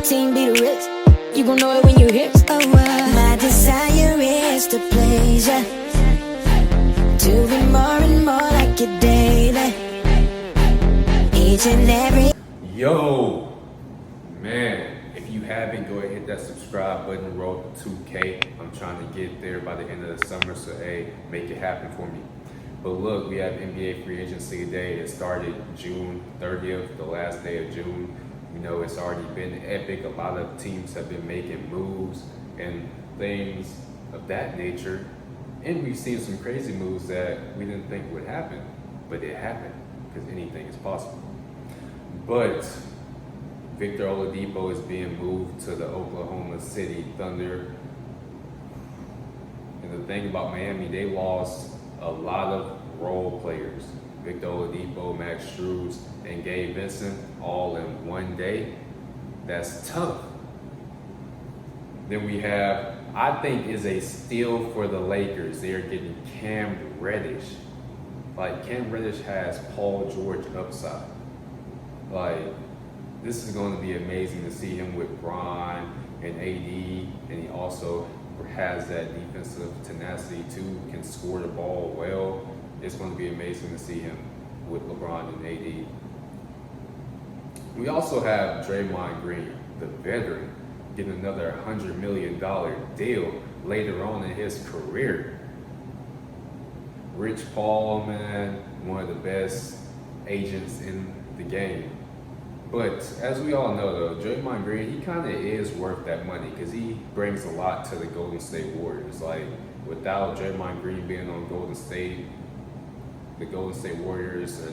team be the Ritz. You gon' know it when you hear it. Oh, my desire is to please ya, to be more and more like you daily, each and every. Yo, man, if you haven't, go ahead and hit that subscribe button, roll to 2K. I'm trying to get there by the end of the summer, so hey, make it happen for me. But look, we have NBA free agency today. It started June 30th, the last day of June. You know, it's already been epic. A lot of teams have been making moves and things of that nature. And we've seen some crazy moves that we didn't think would happen, but it happened because anything is possible. But Victor Oladipo is being moved to the Oklahoma City Thunder. And the thing about Miami, they lost a lot of role players. Victor Oladipo, Max Strus, and Gabe Vincent all in one day. That's tough. Then we have, I think is a steal for the Lakers. They're getting Cam Reddish. Like, Cam Reddish has Paul George upside. Like, this is going to be amazing to see him with Bron and AD, and he also has that defensive tenacity too, can score the ball well. It's going to be amazing to see him with LeBron and AD. We also have Draymond Green, the veteran, getting another $100 million deal later on in his career. Rich Paul, man, one of the best agents in the game. But as we all know, though, Draymond Green, he kind of is worth that money because he brings a lot to the Golden State Warriors. Like, without Draymond Green being on Golden State, the Golden State Warriors they're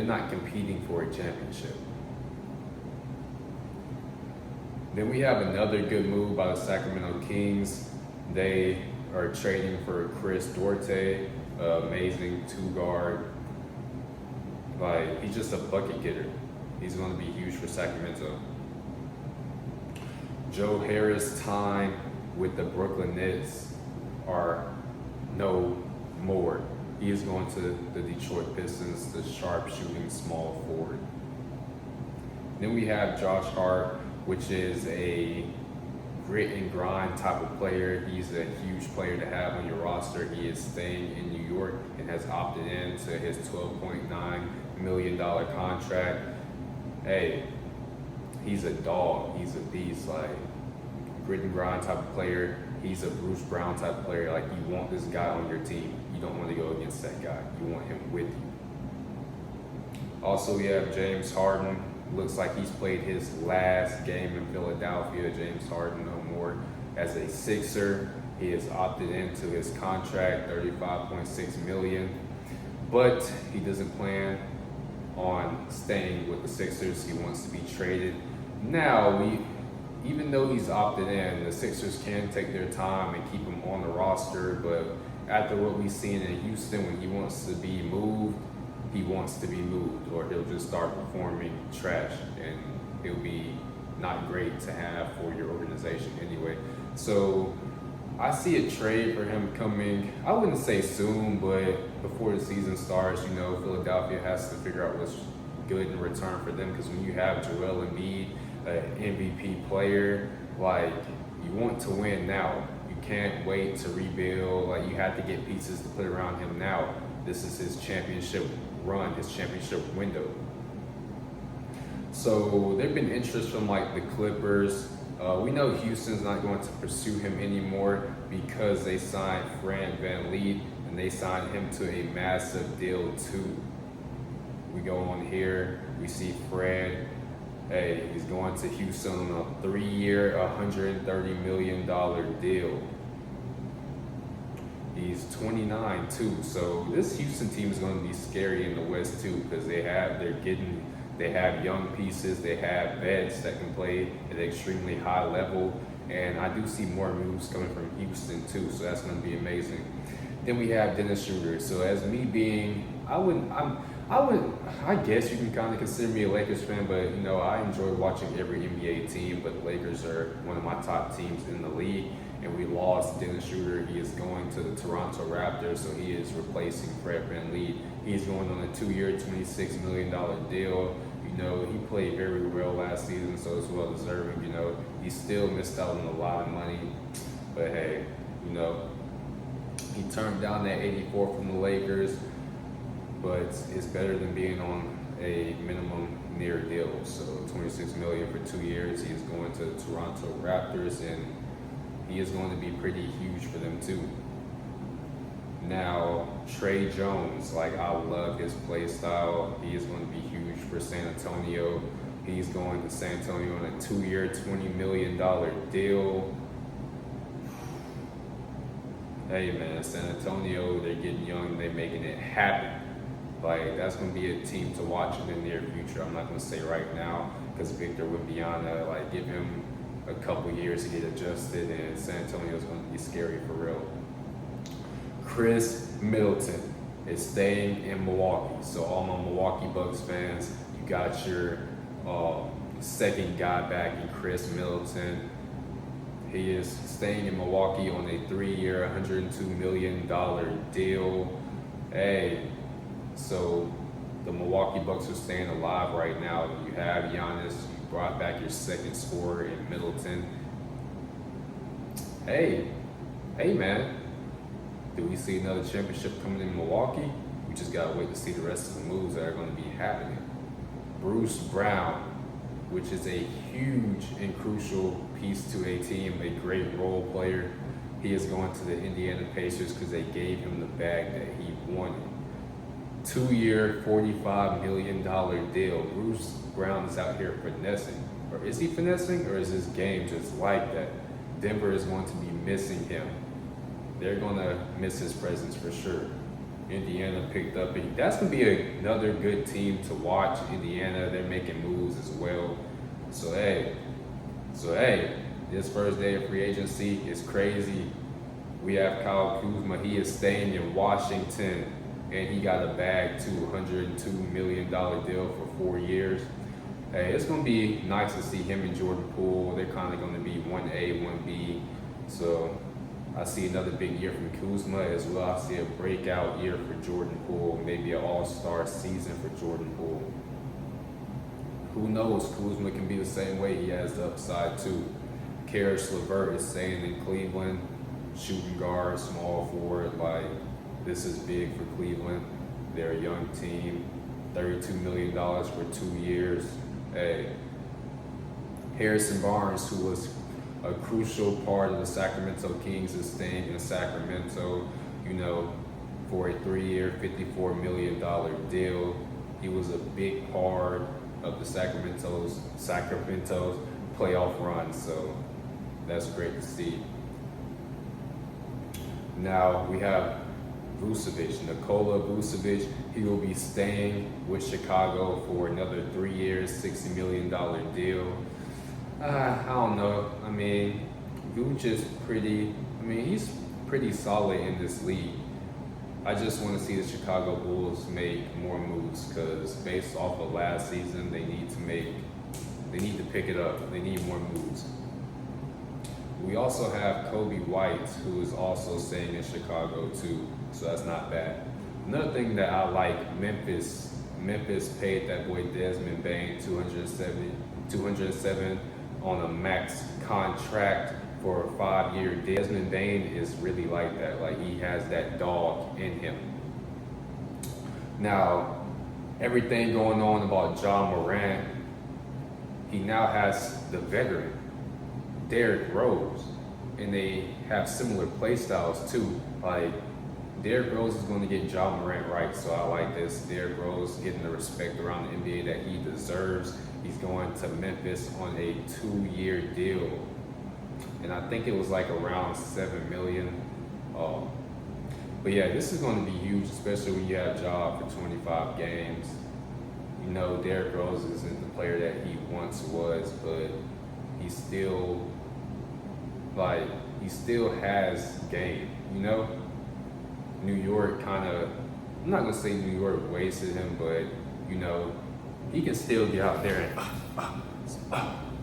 not competing for a championship. Then we have another good move by the Sacramento Kings. They are trading for Chris Duarte, amazing two-guard. Like, he's just a bucket getter. He's going to be huge for Sacramento. Joe Harris' time with the Brooklyn Nets are no more. He is going to the Detroit Pistons, the sharp-shooting small forward. Then we have Josh Hart, which is a grit and grind type of player. He's a huge player to have on your roster. He is staying in New York and has opted in to his $12.9 million contract. Hey, he's a dog. He's a beast. Like, grit and grind type of player. He's a Bruce Brown type of player. Like, you want this guy on your team. You don't want to go against that guy. You want him with you. Also, we have James Harden. Looks like he's played his last game in Philadelphia. James Harden no more as a Sixer. He has opted into his contract, $35.6 million. But he doesn't plan on staying with the Sixers. He wants to be traded. Now, even though he's opted in, the Sixers can take their time and keep him on the roster. But after what we've seen in Houston, when he wants to be moved, he wants to be moved, or he'll just start performing trash, and it'll be not great to have for your organization anyway. So I see a trade for him coming, I wouldn't say soon, but before the season starts. You know, Philadelphia has to figure out what's good in return for them, because when you have Joel Embiid, an MVP player, like, you want to win now. You can't wait to rebuild. Like, you have to get pieces to put around him now. This is his championship run, his championship window. So there've been interest from like the Clippers. We know Houston's not going to pursue him anymore because they signed Fred VanVleet, and they signed him to a massive deal too. We go on here, we see Fred. Hey, he's going to Houston on a 3-year, $130 million deal. He's 29 too, so this Houston team is going to be scary in the West too, because they have young pieces, they have vets that can play at an extremely high level, and I do see more moves coming from Houston too, so that's going to be amazing. Then we have Dennis Schroeder. So as me being, I guess you can kind of consider me a Lakers fan, but you know, I enjoy watching every NBA team, but the Lakers are one of my top teams in the league. And we lost Dennis Schroeder. He is going to the Toronto Raptors, so he is replacing Fred VanVleet. He's going on a 2-year, $26 million deal. You He played very well last season, so it's well deserving. He still missed out on a lot of money, but hey, he turned down that 84 from the Lakers, but it's better than being on a minimum near deal. So $26 million for 2 years. He is going to the Toronto Raptors, and he is going to be pretty huge for them too. Now, Trey Jones, I love his play style. He is going to be huge for San Antonio. He's going to San Antonio on a 2-year, $20 million deal. Hey man, San Antonio, they're getting young, they're making it happen. That's going to be a team to watch in the near future. I'm not going to say right now, because Victor Wembanyama, give him a couple years to get adjusted, and San Antonio is going to be scary for real. Chris Middleton is staying in Milwaukee. So all my Milwaukee Bucks fans, you got your second guy back in Chris Middleton. He is staying in Milwaukee on a 3-year, $102 million deal. Hey, so the Milwaukee Bucks are staying alive right now. You have Giannis, you brought back your second scorer in Middleton. Hey man. Do we see another championship coming in Milwaukee? We just gotta wait to see the rest of the moves that are gonna be happening. Bruce Brown, which is a huge and crucial piece to a team, a great role player. He is going to the Indiana Pacers because they gave him the bag that he wanted. 2-year, $45 million deal. Bruce Brown is out here finessing. Or is he finessing, or is his game just like that? Denver is going to be missing him. They're going to miss his presence for sure. Indiana picked up, and that's going to be another good team to watch. Indiana, they're making moves as well. So hey, this first day of free agency is crazy. We have Kyle Kuzma. He is staying in Washington, and he got a bag too, $102 million deal for 4 years. Hey, it's going to be nice to see him and Jordan Poole. They're kind of going to be 1A, 1B. So I see another big year from Kuzma as well. I see a breakout year for Jordan Poole, maybe an all-star season for Jordan Poole. Who knows? Kuzma can be the same way. He has the upside too. Karis LeVert is staying in Cleveland, shooting guard, small forward. This is big for Cleveland. They're a young team. $32 million for 2 years. Hey, Harrison Barnes, who was a crucial part of the Sacramento Kings, is staying in Sacramento, for a 3-year, $54 million deal. He was a big part of the Sacramento's playoff run, so that's great to see. Now we have Vucevic, Nikola Vucevic. He will be staying with Chicago for another 3 years, $60 million deal. I don't know. Vuce is he's pretty solid in this league. I just want to see the Chicago Bulls make more moves, because based off of last season, they need to pick it up. They need more moves. We also have Kobe White, who is also staying in Chicago too, so that's not bad. Another thing that I like, Memphis paid that boy Desmond Bane $207 on a max contract for a 5-year deal. Desmond Bane is really like that. He has that dog in him. Now, everything going on about Ja Morant, he now has the veteran, Derrick Rose, and they have similar play styles too. Derrick Rose is going to get Ja Morant right, so I like this. Derrick Rose getting the respect around the NBA that he deserves. He's going to Memphis on a 2-year deal, and I think it was around $7 million. But yeah, this is going to be huge, especially when you have Ja for 25 games. Derrick Rose isn't the player that he once was, but he still has game. New York I'm not gonna say New York wasted him, but he can still get out there and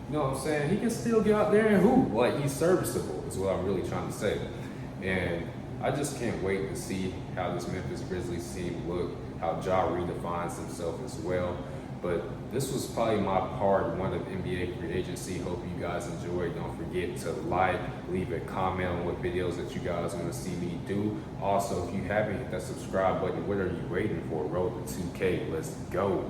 you know what I'm saying? He can still get out there and hoop. He's serviceable is what I'm really trying to say. And I just can't wait to see how this Memphis Grizzlies team look, how Ja redefines himself as well. But this was probably my part one of NBA free agency. Hope you guys enjoyed. Don't forget to like, leave a comment on what videos that you guys want to see me do. Also, if you haven't hit that subscribe button, what are you waiting for? Road to 2K. Let's go.